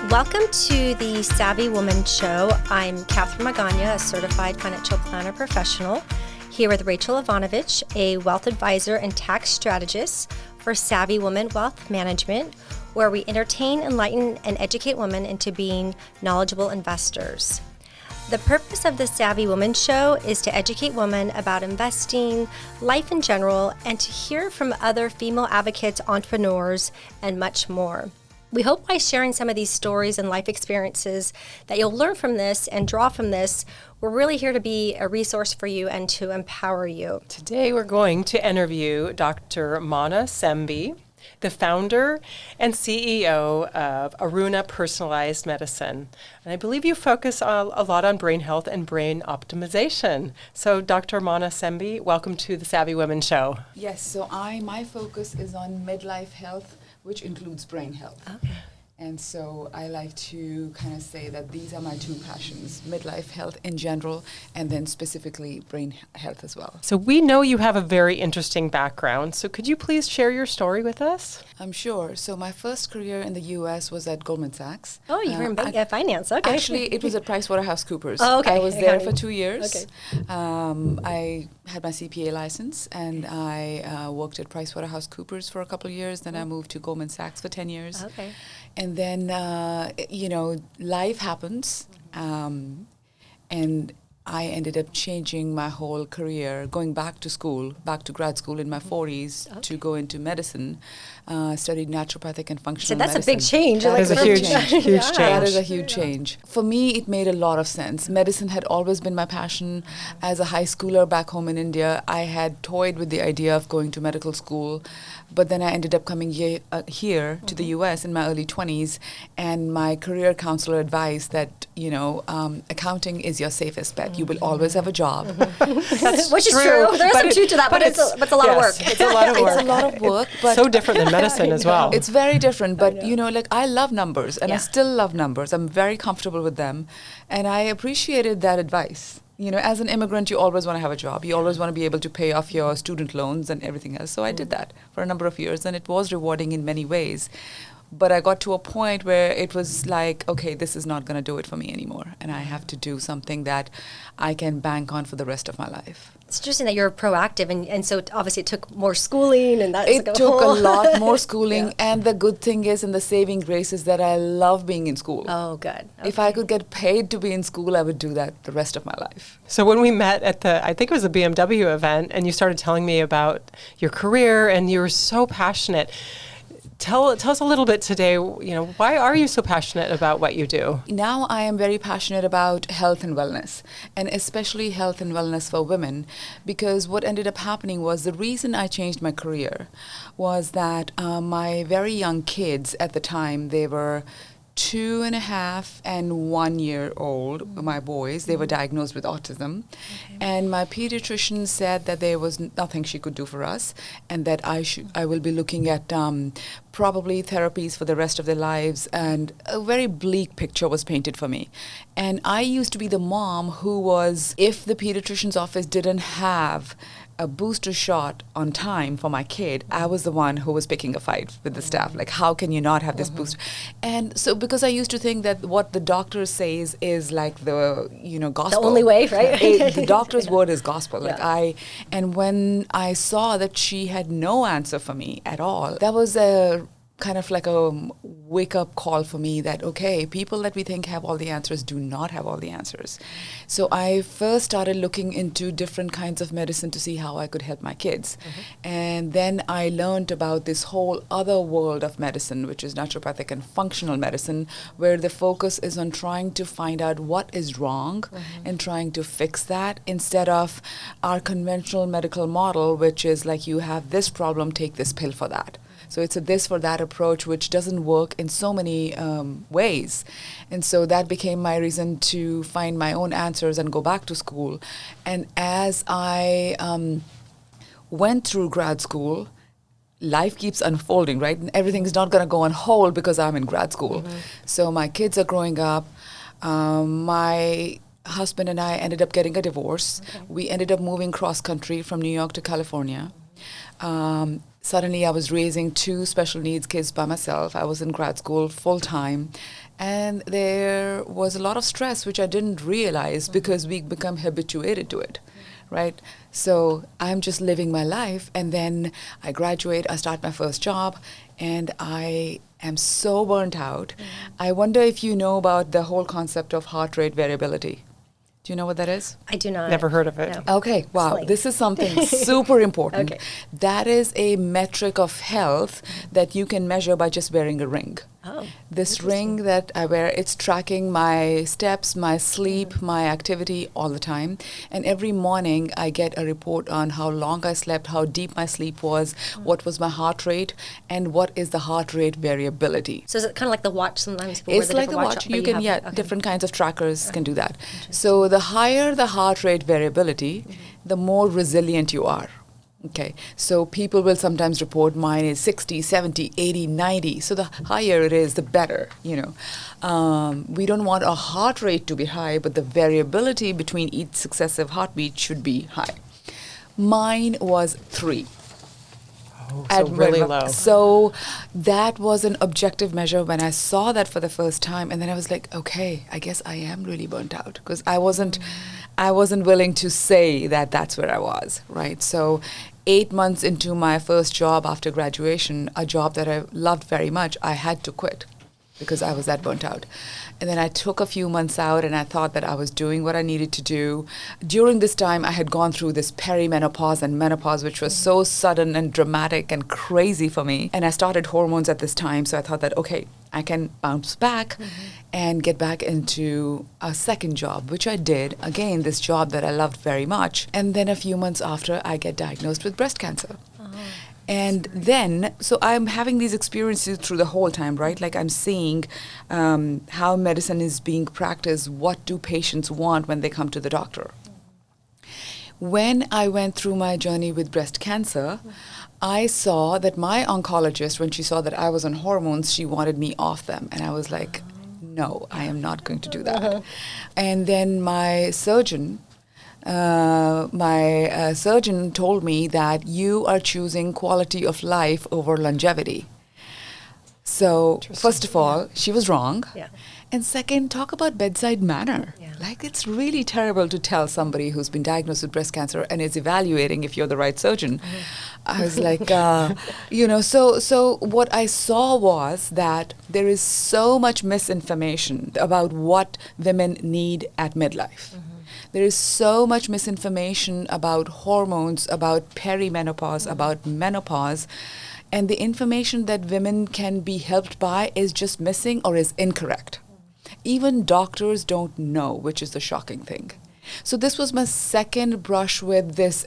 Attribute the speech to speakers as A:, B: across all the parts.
A: Welcome to the Savvy Woman Show. I'm Catherine Magana, a certified financial planner professional, here with Rachel Ivanovich, a wealth advisor and tax strategist for Savvy Woman Wealth Management, where we entertain, enlighten, and educate women into being knowledgeable investors. The purpose of the Savvy Woman Show is to educate women about investing, life in general, and to hear from other female advocates, entrepreneurs, and much more. We hope by sharing some of these stories and life experiences that you'll learn from this and draw from this. We're really here to be a resource for you and to empower you.
B: Today we're going to interview Dr. Manna Semby, the founder and CEO of Aruna Personalized Medicine. And I believe you focus a lot on brain health and brain optimization. So Dr. Manna Semby, welcome to the Savvy Women Show.
C: Yes, so my focus is on midlife health, which includes brain health.
A: Okay.
C: And so I like to kind of say that these are my two passions, midlife health in general, and then specifically brain health as well.
B: So we know you have a very interesting background. So could you please share your story with us?
C: I'm sure. So my first career in the U.S. was at Goldman Sachs.
A: Oh, you were in finance. Okay.
C: Actually, it was at PricewaterhouseCoopers.
A: Oh, okay.
C: I was there for 2 years.
A: Okay.
C: I had my CPA license, and I worked at PricewaterhouseCoopers for a couple of years. Then I moved to Goldman Sachs for 10 years.
A: Okay.
C: And then, life happens, and I ended up changing my whole career, going back to grad school in my 40s to go into medicine, studied naturopathic and functional medicine.
A: So that's a big change.
B: That is a huge change.
C: That is a huge change. For me, it made a lot of sense. Medicine had always been my passion. As a high schooler back home in India, I had toyed with the idea of going to medical school, but then I ended up coming here to the U.S. in my early 20s, and my career counselor advised that, accounting is your safest bet. You will always have a job.
A: Which is true. There is some truth to that, but it's a lot of work.
B: It's a lot of work.
C: It's a lot of work. But
B: so different than medicine as well.
C: It's very different, but I love numbers, and I
A: Yeah.
C: still love numbers. I'm very comfortable with them, and I appreciated that advice. As an immigrant, you always want to have a job. You always want to be able to pay off your student loans and everything else. So I did that for a number of years, and it was rewarding in many ways. But I got to a point where it was like, okay, this is not going to do it for me anymore, and I have to do something that I can bank on for the rest of my life.
A: It's interesting that you're proactive, and so obviously it took more schooling, and that
C: It took a lot more schooling,
A: Yeah.
C: and the good thing is, and the saving grace is that I love being in school.
A: Oh, good.
C: If I could get paid to be in school, I would do that the rest of my life.
B: So when we met at I think it was a BMW event, and you started telling me about your career, and you were so passionate. Tell us a little bit today, why are you so passionate about what you do?
C: Now I am very passionate about health and wellness, and especially health and wellness for women, because what ended up happening was the reason I changed my career was that my very young kids at the time, they were 2.5 and 1 year old, my boys, they were diagnosed with autism. Okay. And my pediatrician said that there was nothing she could do for us, and that I will be looking at probably therapies for the rest of their lives, and a very bleak picture was painted for me. And I used to be the mom who was, if the pediatrician's office didn't have a booster shot on time for my kid, I was the one who was picking a fight with the staff. Like, how can you not have this booster? And so, because I used to think that what the doctor says is like the, gospel.
A: The only way, right?
C: The doctor's word is gospel.
A: Yeah.
C: And when I saw that she had no answer for me at all, that was a kind of like a wake-up call for me that, okay, people that we think have all the answers do not have all the answers. So I first started looking into different kinds of medicine to see how I could help my kids. And then I learned about this whole other world of medicine, which is naturopathic and functional medicine, where the focus is on trying to find out what is wrong and trying to fix that, instead of our conventional medical model, which is like, you have this problem, take this pill for that. So it's a this for that approach, which doesn't work in so many ways. And so that became my reason to find my own answers and go back to school. And as I went through grad school, life keeps unfolding, right? And everything's not going to go on hold because I'm in grad school. So my kids are growing up. My husband and I ended up getting a divorce. We ended up moving cross country from New York to California. Suddenly I was raising 2 special needs kids by myself. I was in grad school full time. And there was a lot of stress, which I didn't realize because we become habituated to it, right? So I'm just living my life, and then I graduate, I start my first job, and I am so burnt out. I wonder if you know about the whole concept of heart rate variability. Do you know what that is?
A: I do not.
B: Never heard of it.
A: No.
C: Okay, wow.
A: Explain.
C: This is something super important.
A: Okay.
C: That is a metric of health that you can measure by just wearing a ring.
A: Oh,
C: This ring that I wear, it's tracking my steps, my sleep, my activity all the time. And every morning I get a report on how long I slept, how deep my sleep was, what was my heart rate, and what is the heart rate variability.
A: So is it kind of like the watch sometimes? People wear
C: It's
A: the
C: like a
A: different
C: watch.
A: but
C: You can,
A: have-
C: yeah,
A: okay.
C: different kinds of trackers can do that. So the higher the heart rate variability, the more resilient you are. Okay, so people will sometimes report mine is 60, 70, 80, 90. So the higher it is, the better, you know. We don't want our heart rate to be high, but the variability between each successive heartbeat should be high. Mine was 3.
B: Oh, so really low.
C: So that was an objective measure when I saw that for the first time, and then I was like, okay, I guess I am really burnt out, because I wasn't willing to say that that's where I was, right? So 8 months into my first job after graduation, a job that I loved very much, I had to quit because I was that burnt out. And then I took a few months out, and I thought that I was doing what I needed to do. During this time, I had gone through this perimenopause and menopause, which was so sudden and dramatic and crazy for me. And I started hormones at this time, so I thought that, okay, I can bounce back and get back into a second job, which I did. Again, this job that I loved very much. And then a few months after, I get diagnosed with breast cancer. And then, so I'm having these experiences through the whole time, right? Like I'm seeing how medicine is being practiced. What do patients want when they come to the doctor? When I went through my journey with breast cancer, I saw that my oncologist, when she saw that I was on hormones, she wanted me off them. And I was like, no, I am not going to do that. And then my surgeon, surgeon told me that you are choosing quality of life over longevity. So, first of all, she was wrong.
A: Yeah.
C: And second, talk about bedside manner.
A: Yeah.
C: Like, it's really terrible to tell somebody who's been diagnosed with breast cancer and is evaluating if you're the right surgeon. I was like, you know, so what I saw was that there is so much misinformation about what women need at midlife. There is so much misinformation about hormones, about perimenopause, about menopause, and the information that women can be helped by is just missing or is incorrect. Even doctors don't know, which is the shocking thing. So this was my second brush with this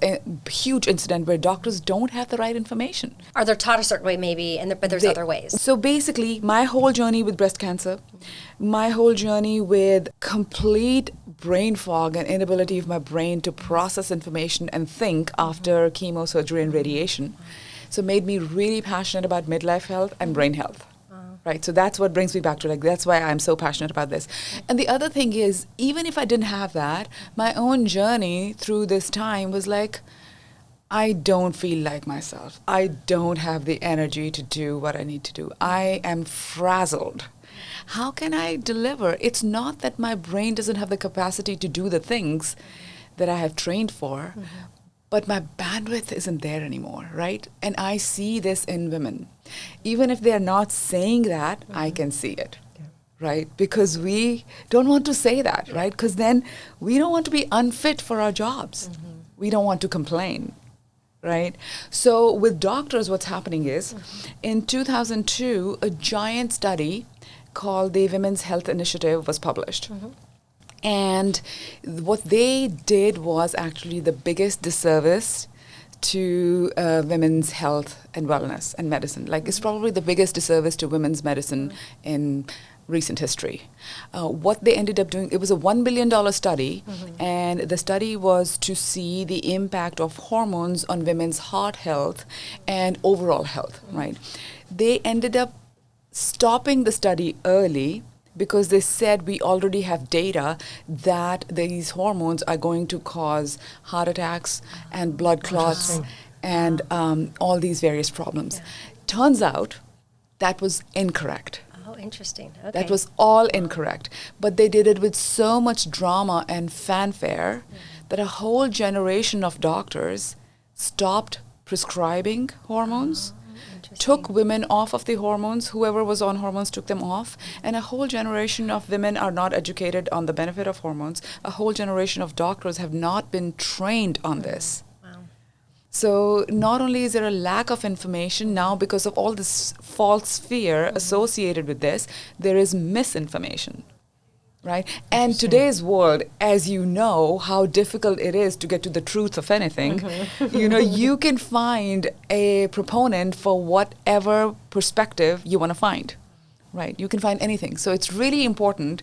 C: huge incident where doctors don't have the right information.
A: Or they're taught a certain way maybe, but there's other ways.
C: So basically, my whole journey with breast cancer, my whole journey with complete brain fog and inability of my brain to process information and think after chemo, surgery, and radiation, so made me really passionate about midlife health and brain health. Right, so that's what brings me back to, like, that's why I'm so passionate about this. And the other thing is, even if I didn't have that, my own journey through this time was like, I don't feel like myself. I don't have the energy to do what I need to do. I am frazzled. How can I deliver? It's not that my brain doesn't have the capacity to do the things that I have trained for, but my bandwidth isn't there anymore, right? And I see this in women. Even if they're not saying that, I can see it, right? Because we don't want to say that, right? Because then we don't want to be unfit for our jobs. We don't want to complain, right? So with doctors, what's happening is, in 2002, a giant study called the Women's Health Initiative was published. And what they did was actually the biggest disservice to women's health and wellness and medicine. Like, it's probably the biggest disservice to women's medicine in recent history. What they ended up doing, it was a $1 billion study, and the study was to see the impact of hormones on women's heart health and overall health, right? They ended up stopping the study early because they said we already have data that these hormones are going to cause heart attacks and blood clots and all these various problems. Turns out that was incorrect.
A: Oh, interesting. Okay.
C: That was all incorrect. But they did it with so much drama and fanfare that a whole generation of doctors stopped prescribing hormones, took women off of the hormones. Whoever was on hormones took them off. And a whole generation of women are not educated on the benefit of hormones. A whole generation of doctors have not been trained on this. So not only is there a lack of information now because of all this false fear associated with this, there is misinformation, right? And today's world, as you know, how difficult it is to get to the truth of anything, you can find a proponent for whatever perspective you want to find, right? You can find anything. So it's really important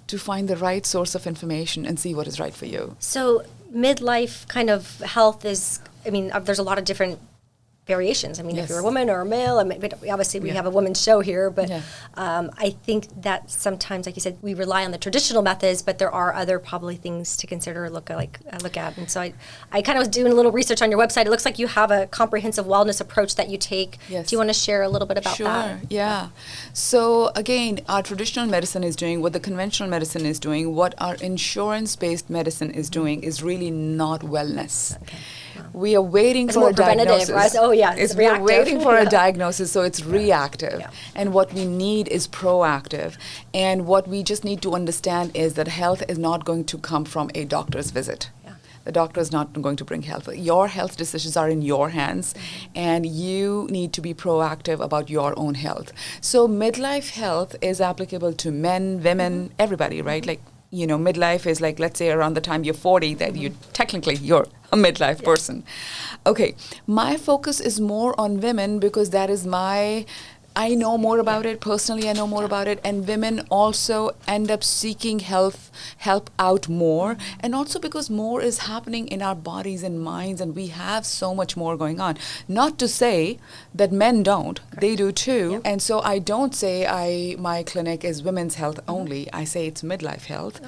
C: to find the right source of information and see what is right for you.
A: So midlife kind of health is, there's a lot of different variations. If you're a woman or a male, but obviously we have a women's show here, but I think that sometimes, like you said, we rely on the traditional methods, but there are other probably things to consider or look at. And so I kind of was doing a little research on your website. It looks like you have a comprehensive wellness approach that you take.
C: Yes.
A: Do you want to share a little bit about that?
C: Sure, yeah. So again, our traditional medicine is doing what the conventional medicine is doing. What our insurance-based medicine is doing is really not wellness. Okay. We are waiting for a diagnosis.
A: Right? Oh, yeah, it's reactive.
C: We're waiting for a diagnosis, so it's reactive. Yeah. And what we need is proactive. And what we just need to understand is that health is not going to come from a doctor's visit. Yeah. The doctor is not going to bring health. Your health decisions are in your hands, and you need to be proactive about your own health. So midlife health is applicable to men, women, everybody, right? Like, midlife is like, let's say around the time you're 40, that you're a midlife person. Okay, my focus is more on women because that is I know more about it. Personally, I know more about it. And women also end up seeking help out more. And also because more is happening in our bodies and minds, and we have so much more going on. Not to say that men don't. Correct. They do too. Yep. And so I don't say my clinic is women's health only. I say it's midlife health.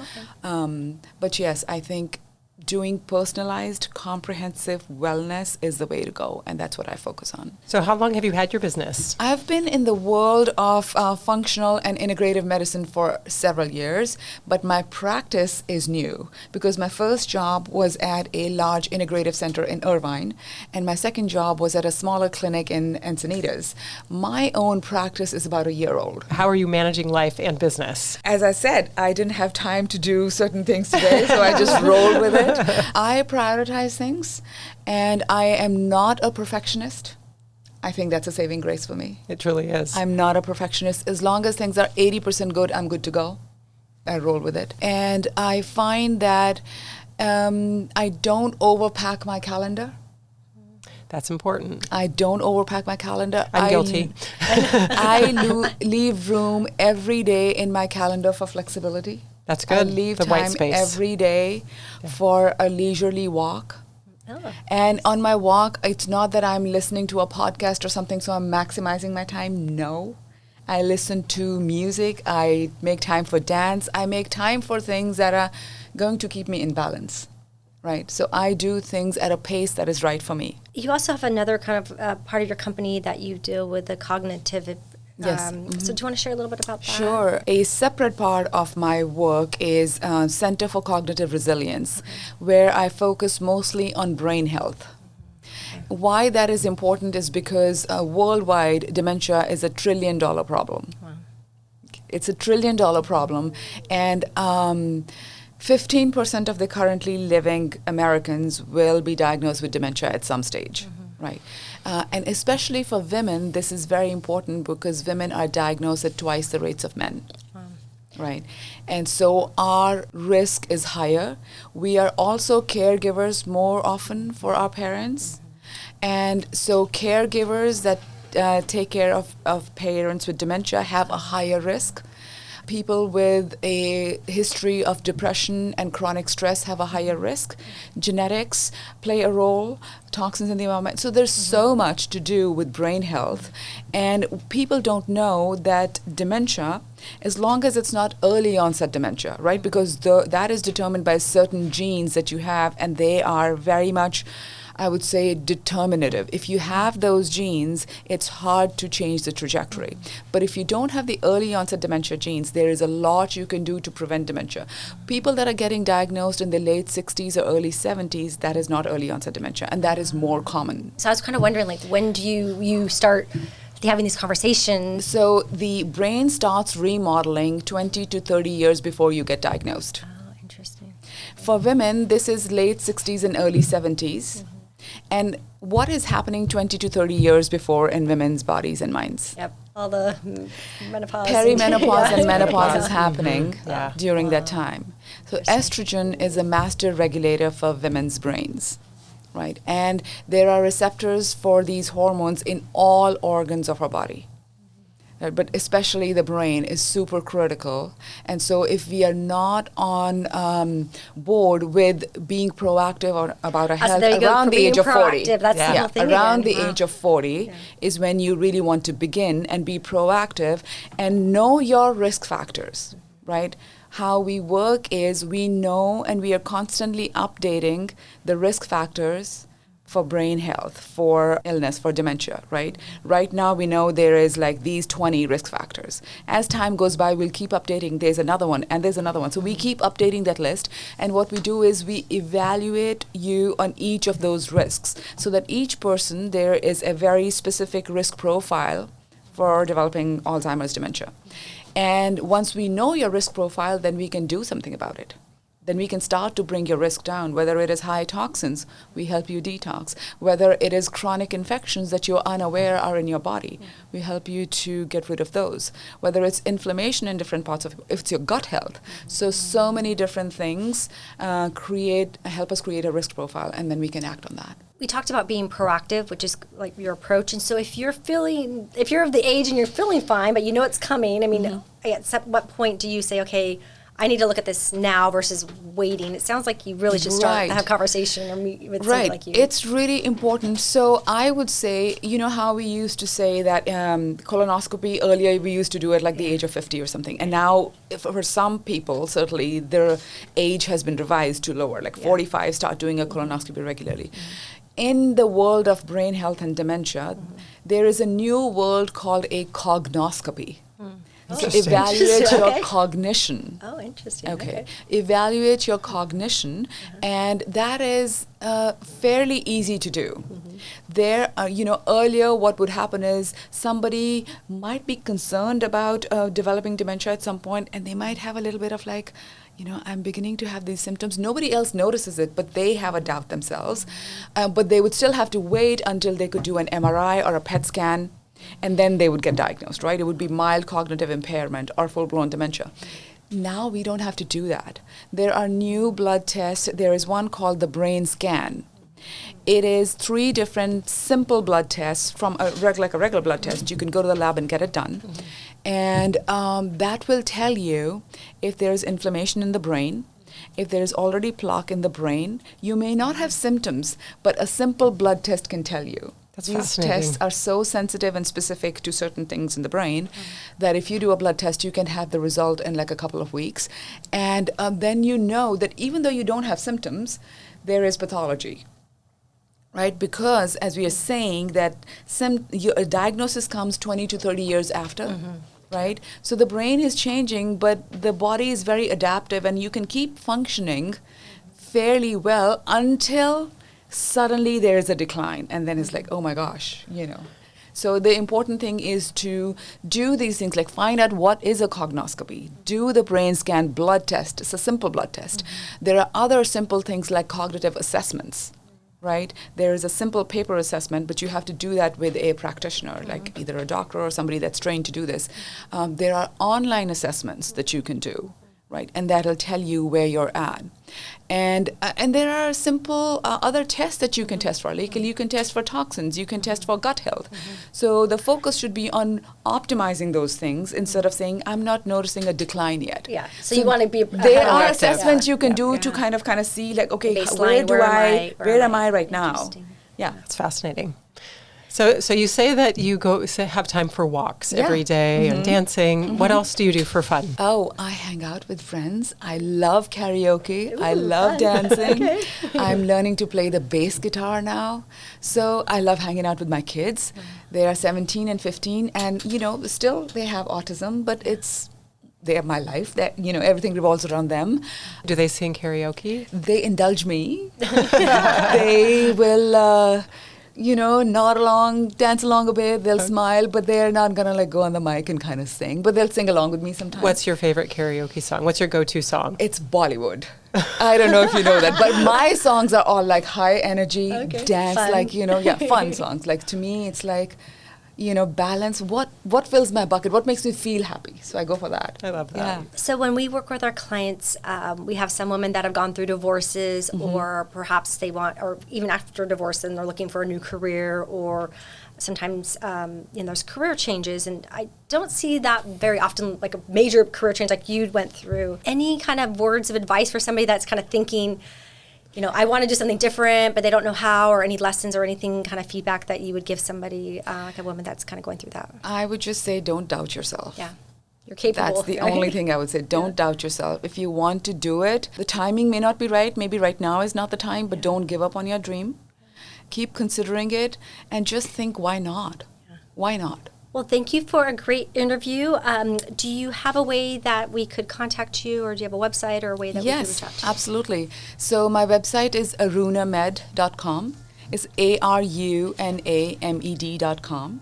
C: Okay. But yes, I think doing personalized, comprehensive wellness is the way to go, and that's what I focus on.
B: So how long have you had your business?
C: I've been in the world of functional and integrative medicine for several years, but my practice is new because my first job was at a large integrative center in Irvine, and my second job was at a smaller clinic in Encinitas. My own practice is about a year old.
B: How are you managing life and business?
C: As I said, I didn't have time to do certain things today, so I just rolled with it. I prioritize things, and I am not a perfectionist. I think that's a saving grace for me.
B: It truly is.
C: I'm not a perfectionist. As long as things are 80% good, I'm good to go. I roll with it. And I find that I don't overpack my calendar.
B: That's important.
C: I don't overpack my calendar.
B: I'm guilty.
C: I leave room every day in my calendar for flexibility.
B: That's good.
C: I leave
B: the white
C: time
B: space.
C: every day for a leisurely walk. Oh. And on my walk, it's not that I'm listening to a podcast or something, so I'm maximizing my time. No. I listen to music. I make time for dance. I make time for things that are going to keep me in balance. Right. So I do things at a pace that is right for me.
A: You also have another kind of part of your company that you deal with the cognitive.
C: Yes.
A: So do you want to share a little bit about that?
C: Sure. A separate part of my work is Center for Cognitive Resilience, where I focus mostly on brain health. Why that is important is because worldwide dementia is $1 trillion problem. Wow. It's $1 trillion problem, and 15% of the currently living Americans will be diagnosed with dementia at some stage. Right. And especially for women, this is very important because women are diagnosed at twice the rates of men. Wow. Right. And so our risk is higher. We are also caregivers more often for our parents. And so caregivers that take care of parents with dementia have a higher risk. People with a history of depression and chronic stress have a higher risk. Genetics play a role, toxins in the environment. So there's so much to do with brain health. And people don't know that dementia as long as it's not early onset dementia, right? Because that is determined by certain genes that you have, and they are very much, I would say, determinative. If you have those genes, it's hard to change the trajectory. But if you don't have the early onset dementia genes, there is a lot you can do to prevent dementia. People that are getting diagnosed in the late 60s or early 70s, that is not early onset dementia, and that is more common.
A: So I was kind of wondering, like, when do you start having these conversations?
C: So the brain starts remodeling 20 to 30 years before you get diagnosed.
A: Oh, interesting.
C: For women, this is late 60s and early 70s. And what is happening 20 to 30 years before in women's bodies and minds?
A: Yep. All the menopause.
C: Perimenopause and menopause is happening
B: Yeah.
C: during that time. So estrogen is a master regulator for women's brains, right? And there are receptors for these hormones in all organs of our body. But especially the brain is super critical. And so if we are not on board with being proactive about our health around the age of 40,
A: that's the whole thing
C: around
A: again.
C: the age of 40 is when you really want to begin and be proactive and know your risk factors, right? How we work is we know and we are constantly updating the risk factors for brain health, for illness, for dementia, right? Right now we know there is like these 20 risk factors. As time goes by, we'll keep updating. There's another one and there's another one. So we keep updating that list. And what we do is we evaluate you on each of those risks so that each person, there is a very specific risk profile for developing Alzheimer's dementia. And once we know your risk profile, then we can do something about it. Then we can start to bring your risk down. Whether it is high toxins, we help you detox. Whether it is chronic infections that you're unaware are in your body, we help you to get rid of those. Whether it's inflammation in different parts of, if it's your gut health. So many different things help us create a risk profile, and then we can act on that.
A: We talked about being proactive, which is like your approach. And so if you're of the age and you're feeling fine, but you know it's coming, I mean, at what point do you say, okay, I need to look at this now versus waiting? It sounds like you really should start to have conversation or meet with somebody like you.
C: It's really important. So I would say, you know how we used to say that colonoscopy, earlier we used to do it like the age of 50 or something. And now for some people, certainly their age has been revised to lower, like 45, start doing a colonoscopy regularly. In the world of brain health and dementia, there is a new world called a cognoscopy. So evaluate your cognition.
A: Oh, interesting.
C: Okay. Evaluate your cognition, and that is fairly easy to do. There, earlier what would happen is somebody might be concerned about developing dementia at some point, and they might have a little bit of like, I'm beginning to have these symptoms. Nobody else notices it, but they have a doubt themselves. But they would still have to wait until they could do an MRI or a PET scan, and then they would get diagnosed, right? It would be mild cognitive impairment or full-blown dementia. Now we don't have to do that. There are new blood tests. There is one called the brain scan. It is 3 different simple blood tests from like a regular blood test. You can go to the lab and get it done. And that will tell you if there's inflammation in the brain, if there's already plaque in the brain. You may not have symptoms, but a simple blood test can tell you. These tests are so sensitive and specific to certain things in the brain that if you do a blood test, you can have the result in like a couple of weeks. And then you know that even though you don't have symptoms, there is pathology, right? Because as we are saying that a diagnosis comes 20 to 30 years after, right? So the brain is changing, but the body is very adaptive, and you can keep functioning fairly well until suddenly there is a decline, and then it's like, oh my gosh, So the important thing is to do these things, like find out what is a cognoscopy, do the brain scan, blood test. It's a simple blood test. There are other simple things like cognitive assessments, right? There is a simple paper assessment, but you have to do that with a practitioner, like either a doctor or somebody that's trained to do this. There are online assessments that you can do, right? And that'll tell you where you're at. And there are simple other tests that you can test for. Like you can test for toxins, you can test for gut health. So the focus should be on optimizing those things instead of saying, I'm not noticing a decline yet.
A: Yeah. So you want to be
C: there are assessments you can do to kind of see like, okay,
A: baseline,
C: where am I right now?
B: Yeah, it's fascinating. So you say that you have time for walks every day and dancing. What else do you do for fun?
C: Oh, I hang out with friends. I love karaoke. I love dancing.
A: Okay.
C: I'm learning to play the bass guitar now. So I love hanging out with my kids. They are 17 and 15, and still they have autism, but they are my life. That everything revolves around them.
B: Do they sing karaoke?
C: They indulge me. They will nod along, dance along a bit. They'll smile, but they're not going to go on the mic and kind of sing. But they'll sing along with me sometimes.
B: What's your favorite karaoke song? What's your go-to song?
C: It's Bollywood. I don't know if you know that, but my songs are all like high energy, dance,
A: Fun.
C: fun songs. Like to me, it's like, balance. What fills my bucket? What makes me feel happy? So I go for that.
B: I love that.
C: Yeah.
A: So when we work with our clients, we have some women that have gone through divorces, or perhaps they or even after divorce, and they're looking for a new career, or sometimes there's career changes, and I don't see that very often, like a major career change like you went through. Any kind of words of advice for somebody that's kind of thinking, I want to do something different, but they don't know how, or any lessons or anything kind of feedback that you would give somebody, like a woman that's kind of going through that?
C: I would just say, don't doubt yourself.
A: Yeah. You're capable.
C: That's the
A: right?
C: only thing I would say. Don't doubt yourself. If you want to do it, the timing may not be right. Maybe right now is not the time, but don't give up on your dream. Keep considering it and just think, why not? Yeah. Why not?
A: Well, thank you for a great interview. Do you have a way that we could contact you, or do you have a website or a way that we could reach out to you?
C: Yes, absolutely. So my website is arunamed.com. It's arunamed.com.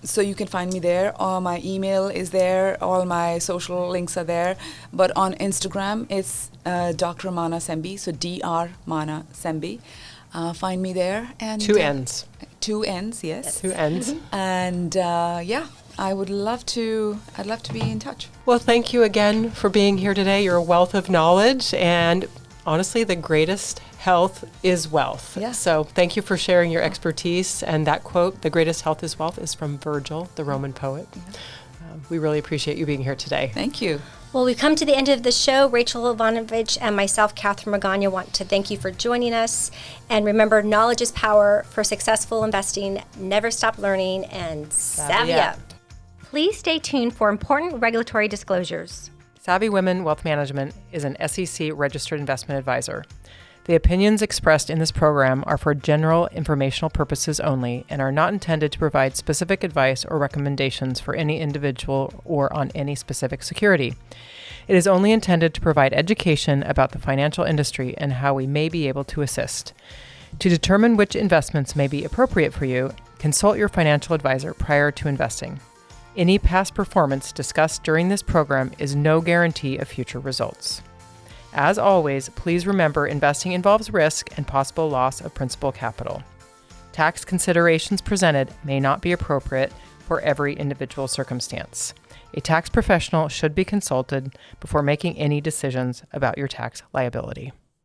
C: So you can find me there. My email is there. All my social links are there. But on Instagram, it's Dr. Manna Semby. So Dr. Manna Semby. Find me there. And
B: Two N's.
C: Two N's, yes.
B: Two N's.
C: And I'd love to be in touch.
B: Well, thank you again for being here today. You're a wealth of knowledge, and honestly, the greatest health is wealth.
C: Yeah.
B: So thank you for sharing your expertise. And that quote, "The greatest health is wealth," is from Virgil, the Roman poet.
C: Yeah.
B: We really appreciate you being here today.
C: Thank you.
A: Well, we've come to the end of the show. Rachel Ivanovich and myself, Catherine Magana, want to thank you for joining us. And remember, knowledge is power. For successful investing, never stop learning, and savvy up. Please stay tuned for important regulatory disclosures.
B: Savvy Women Wealth Management is an SEC registered investment advisor. The opinions expressed in this program are for general informational purposes only and are not intended to provide specific advice or recommendations for any individual or on any specific security. It is only intended to provide education about the financial industry and how we may be able to assist. To determine which investments may be appropriate for you, consult your financial advisor prior to investing. Any past performance discussed during this program is no guarantee of future results. As always, please remember investing involves risk and possible loss of principal capital. Tax considerations presented may not be appropriate for every individual circumstance. A tax professional should be consulted before making any decisions about your tax liability.